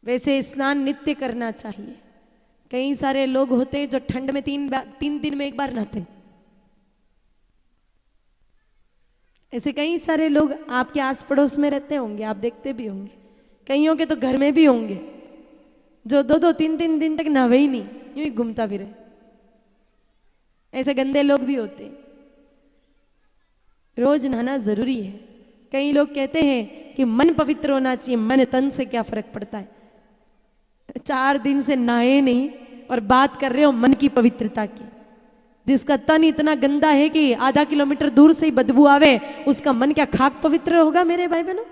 वैसे स्नान नित्य करना चाहिए। कई सारे लोग होते हैं जो ठंड में तीन दिन में एक बार नहाते हैं। ऐसे कई सारे लोग आपके आस पड़ोस में रहते होंगे, आप देखते भी होंगे। कईयों के तो घर में भी होंगे जो 2-2 3 दिन तक नहावे ही नहीं, यूं ही घूमता फिरे। ऐसे गंदे लोग भी होते हैं। रोज नहाना जरूरी है। कई लोग कहते हैं कि मन पवित्र होना चाहिए, मन तन से क्या फर्क पड़ता है। 4 दिन से नहाए नहीं और बात कर रहे हो मन की पवित्रता की। जिसका तन इतना गंदा है कि आधा किलोमीटर दूर से ही बदबू आवे, उसका मन क्या खाक पवित्र होगा मेरे भाई बहनों।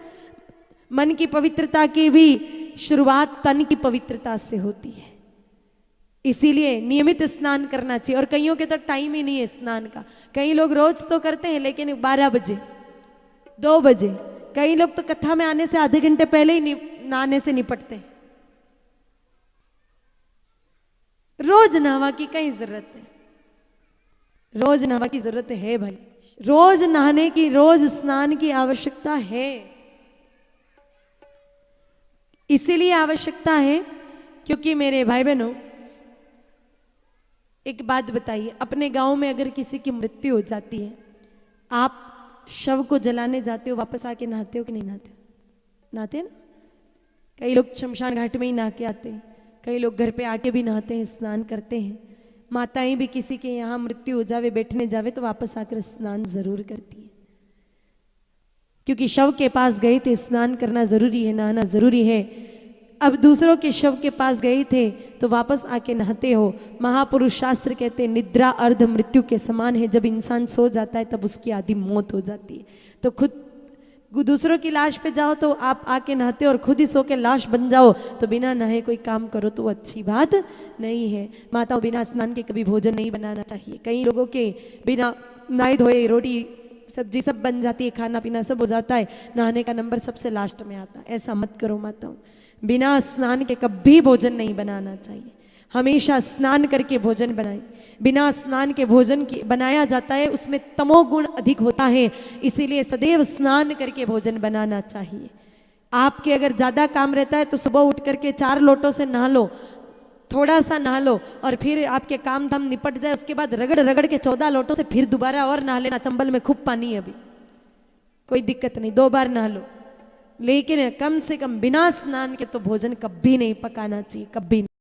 मन की पवित्रता की भी शुरुआत तन की पवित्रता से होती है। इसीलिए नियमित स्नान करना चाहिए। और कईयों के तो टाइम ही नहीं है स्नान का। कई लोग रोज तो करते हैं लेकिन 12 बजे 2 बजे, कई लोग तो कथा में आने से आधे घंटे पहले ही नहाने से निपटते हैं। रोज नहावा की कई जरूरत है, रोज नहावा की जरूरत है भाई। रोज नहाने की, रोज स्नान की आवश्यकता है। इसीलिए आवश्यकता है क्योंकि मेरे भाई बहनों एक बात बताइए, अपने गांव में अगर किसी की मृत्यु हो जाती है, आप शव को जलाने जाते हो, वापस आके नहाते हो कि नहीं नहाते हो? नहाते हैं ना। कई लोग शमशान घाट में ही नहा के आते हैं, कई लोग घर पे आके भी नहाते हैं, स्नान करते हैं। माताएं भी किसी के यहाँ मृत्यु हो जावे, बैठने जावे तो वापस आकर स्नान जरूर करती है। क्योंकि शव के पास गए थे, स्नान करना जरूरी है, नहाना जरूरी है। अब दूसरों के शव के पास गए थे तो वापस आके नहाते हो। महापुरुष शास्त्र कहते हैं निद्रा अर्ध मृत्यु के समान है। जब इंसान सो जाता है तब उसकी आधी मौत हो जाती है। तो खुद दूसरों की लाश पे जाओ तो आप आके नहाते हो, और खुद ही सो के लाश बन जाओ तो बिना नहाए कोई काम करो तो अच्छी बात नहीं है। माताओं बिना स्नान के कभी भोजन नहीं बनाना चाहिए। कई लोगों के बिना नहाए धोए रोटी सब्जी सब बन जाती है, खाना पीना सब हो जाता है, नहाने का नंबर सबसे लास्ट में आता है। ऐसा मत करो माताओं। बिना स्नान के कभी भोजन नहीं बनाना चाहिए। हमेशा स्नान करके भोजन बनाएं। बिना स्नान के भोजन की बनाया जाता है उसमें तमोगुण अधिक होता है, इसीलिए सदैव स्नान करके भोजन बनाना चाहिए। आपके अगर ज़्यादा काम रहता है तो सुबह उठ करके 4 लोटों से नहा लो, थोड़ा सा नहा लो, और फिर आपके काम धाम निपट जाए उसके बाद रगड़ रगड़ के 14 लोटों से फिर दोबारा और नहा लेना। चंबल में खूब पानी है अभी, कोई दिक्कत नहीं, 2 बार नहा लो। लेकिन कम से कम बिना स्नान के तो भोजन कभी नहीं पकाना चाहिए, कभी नहीं।